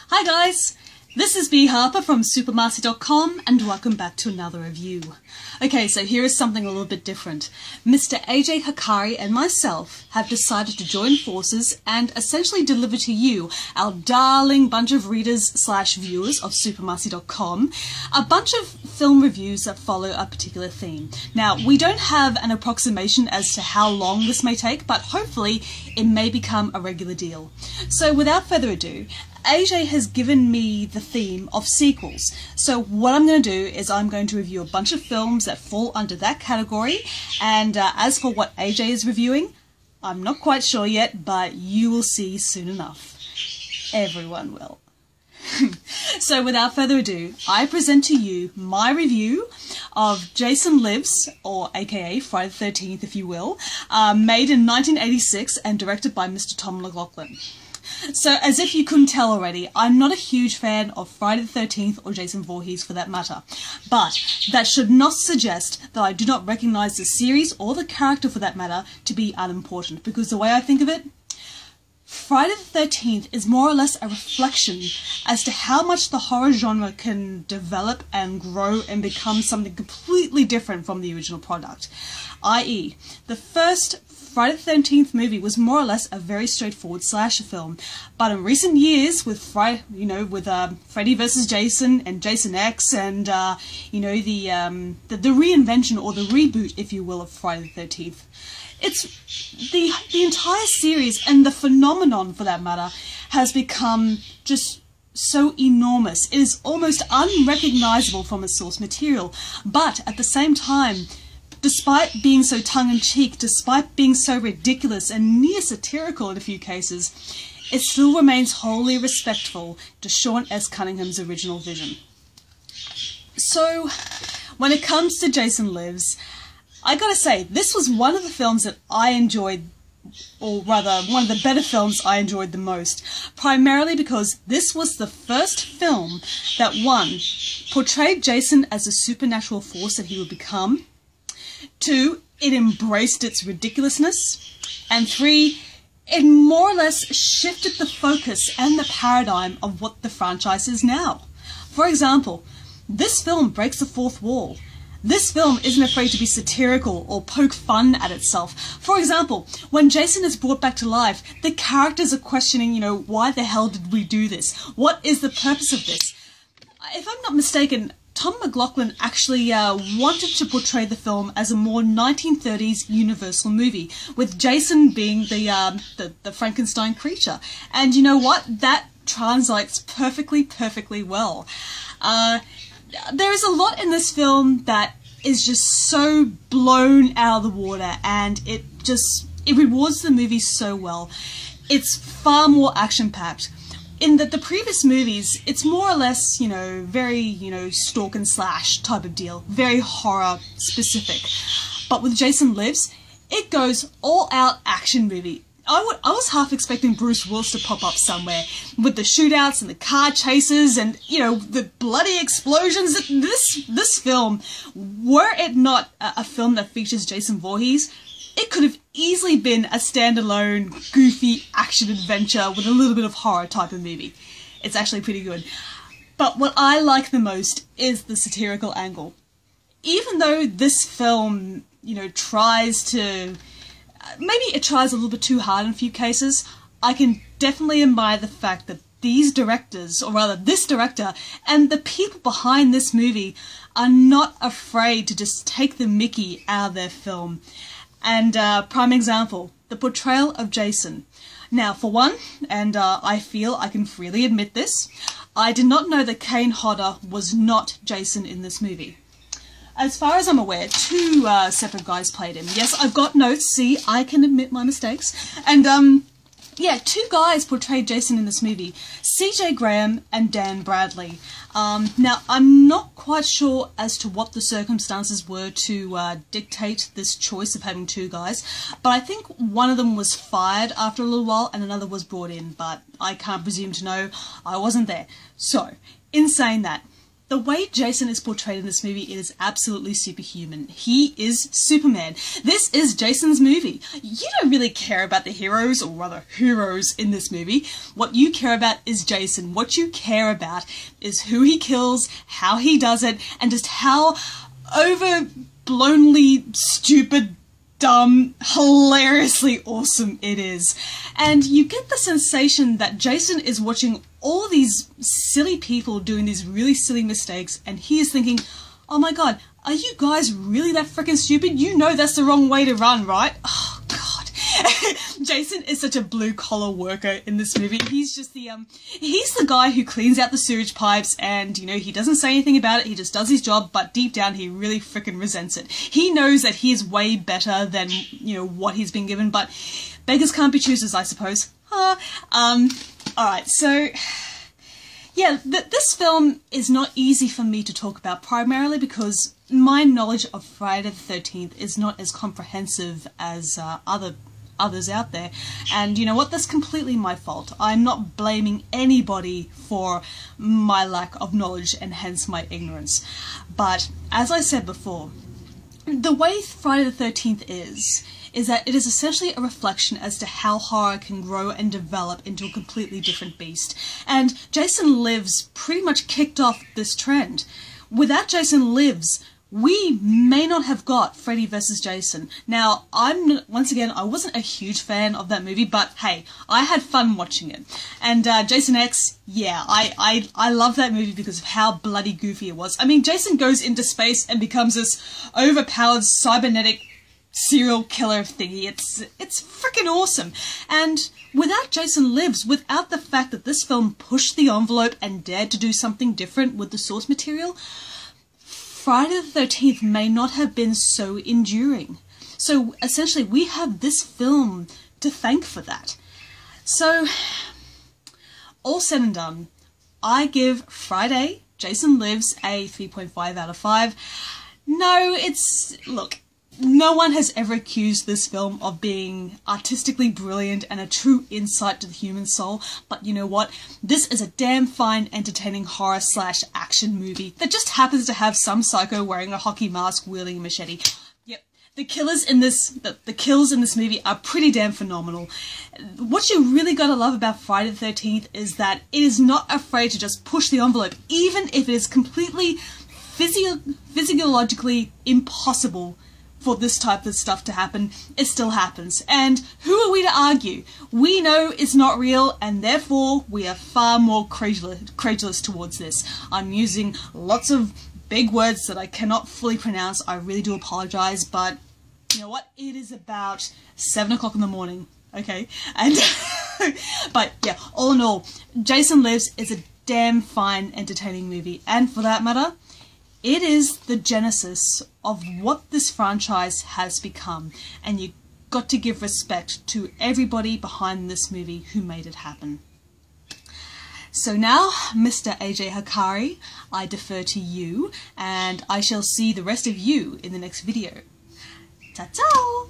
Hi guys, this is B Harper from Supermarcy.com and welcome back to another review. Okay, so here is something a little bit different. Mr. AJ Hakari and myself have decided to join forces and essentially deliver to you, our darling bunch of readers slash viewers of Supermarcy.com, a bunch of film reviews that follow a particular theme. Now, we don't have an approximation as to how long this may take, but hopefully it may become a regular deal. So without further ado, AJ has given me the theme of sequels. So what I'm going to do is I'm going to review a bunch of films that fall under that category, and as for what AJ is reviewing, I'm not quite sure yet, but you will see soon enough. Everyone will. So without further ado, I present to you my review of Jason Lives, or aka Friday the 13th if you will, made in 1986 and directed by Mr. Tom McLoughlin. So, as if you couldn't tell already, I'm not a huge fan of Friday the 13th or Jason Voorhees for that matter. But that should not suggest that I do not recognise the series or the character for that matter to be unimportant, because the way I think of it, Friday the 13th is more or less a reflection as to how much the horror genre can develop and grow and become something completely different from the original product. I.e., the first Friday the 13th movie was more or less a very straightforward slasher film, but in recent years, with Freddy vs. Jason and Jason X, and the reinvention or the reboot, if you will, of Friday the 13th, it's the entire series and the phenomenon, for that matter, has become just so enormous. It is almost unrecognizable from its source material, but at the same time, despite being so tongue-in-cheek, despite being so ridiculous and near satirical in a few cases, it still remains wholly respectful to Sean S. Cunningham's original vision. So, when it comes to Jason Lives, I gotta say, this was one of the films that I enjoyed, or rather, one of the better films I enjoyed the most, primarily because this was the first film that, one, portrayed Jason as a supernatural force that he would become, 2, it embraced its ridiculousness, and 3, it more or less shifted the focus and the paradigm of what the franchise is now. For example, this film breaks the fourth wall. This film isn't afraid to be satirical or poke fun at itself. For example, when Jason is brought back to life, the characters are questioning, why the hell did we do this? What is the purpose of this? If I'm not mistaken, Tom McLoughlin actually wanted to portray the film as a more 1930s Universal movie, with Jason being the Frankenstein creature. And you know what? That translates perfectly well. There is a lot in this film that is just so blown out of the water, and it rewards the movie so well. It's far more action-packed. In the previous movies, it's more or less, very, stalk and slash type of deal. Very horror specific. But with Jason Lives, it goes all out action movie. I was half expecting Bruce Willis to pop up somewhere with the shootouts and the car chases and, the bloody explosions. This film, were it not a film that features Jason Voorhees, it could have easily been a standalone, goofy action adventure with a little bit of horror type of movie. It's actually pretty good. But what I like the most is the satirical angle. Even though this film, tries to... maybe it tries a little bit too hard in a few cases, I can definitely admire the fact that these directors, or rather this director, and the people behind this movie are not afraid to just take the mickey out of their film. And prime example, the portrayal of Jason. Now, for one, and I feel I can freely admit this, I did not know that Kane Hodder was not Jason in this movie. As far as I'm aware, 2 separate guys played him. Yes, I've got notes, see, I can admit my mistakes. And, yeah, 2 guys portrayed Jason in this movie, C.J. Graham and Dan Bradley. Now, I'm not quite sure as to what the circumstances were to dictate this choice of having 2 guys, but I think one of them was fired after a little while and another was brought in, but I can't presume to know. I wasn't there. So, in saying that, The way Jason is portrayed in this movie, it is absolutely superhuman. He is Superman. This is Jason's movie. You don't really care about the heroes, or rather heroes, in this movie. What you care about is Jason. What you care about is who he kills, how he does it, and just how overblownly stupid, dumb, hilariously awesome it is. And you get the sensation that Jason is watching all these silly people doing these really silly mistakes, and he is thinking, oh my god, are you guys really that freaking stupid? You know that's the wrong way to run, right? Oh god. Jason is such a blue-collar worker in this movie. He's just he's the guy who cleans out the sewage pipes, and, you know, he doesn't say anything about it, he just does his job, but deep down he really freaking resents it. He knows that he is way better than, you know, what he's been given, but beggars can't be choosers, I suppose. Alright, so yeah, this film is not easy for me to talk about, primarily because my knowledge of Friday the 13th is not as comprehensive as others out there, and you know what, that's completely my fault. I'm not blaming anybody for my lack of knowledge and hence my ignorance. But as I said before, the way Friday the 13th is that it is essentially a reflection as to how horror can grow and develop into a completely different beast. And Jason Lives pretty much kicked off this trend. Without Jason Lives, we may not have got Freddy vs. Jason. Now, once again, I wasn't a huge fan of that movie, but hey, I had fun watching it. And Jason X, yeah, I love that movie because of how bloody goofy it was. I mean, Jason goes into space and becomes this overpowered cybernetic serial killer thingy. It's freaking awesome. And without Jason Lives, without the fact that this film pushed the envelope and dared to do something different with the source material, Friday the 13th may not have been so enduring. So essentially we have this film to thank for that. So all said and done, I give Friday Jason Lives a 3.5 out of 5. No, look, no one has ever accused this film of being artistically brilliant and a true insight to the human soul, but you know what? This is a damn fine, entertaining horror/action movie that just happens to have some psycho wearing a hockey mask wielding a machete. Yep, the kills in this movie are pretty damn phenomenal. What you really gotta love about Friday the 13th is that it is not afraid to just push the envelope, even if it is completely physiologically impossible for this type of stuff to happen. It still happens. And who are we to argue? We know it's not real, and therefore we are far more credulous towards this. I'm using lots of big words that I cannot fully pronounce. I really do apologize, but you know what? It is about 7 o'clock in the morning, okay? And but yeah, all in all, Jason Lives is a damn fine, entertaining movie, and for that matter, it is the genesis of what this franchise has become, and you got to give respect to everybody behind this movie who made it happen. So now, Mr. AJ Hakari, I defer to you, and I shall see the rest of you in the next video. Ta-ta!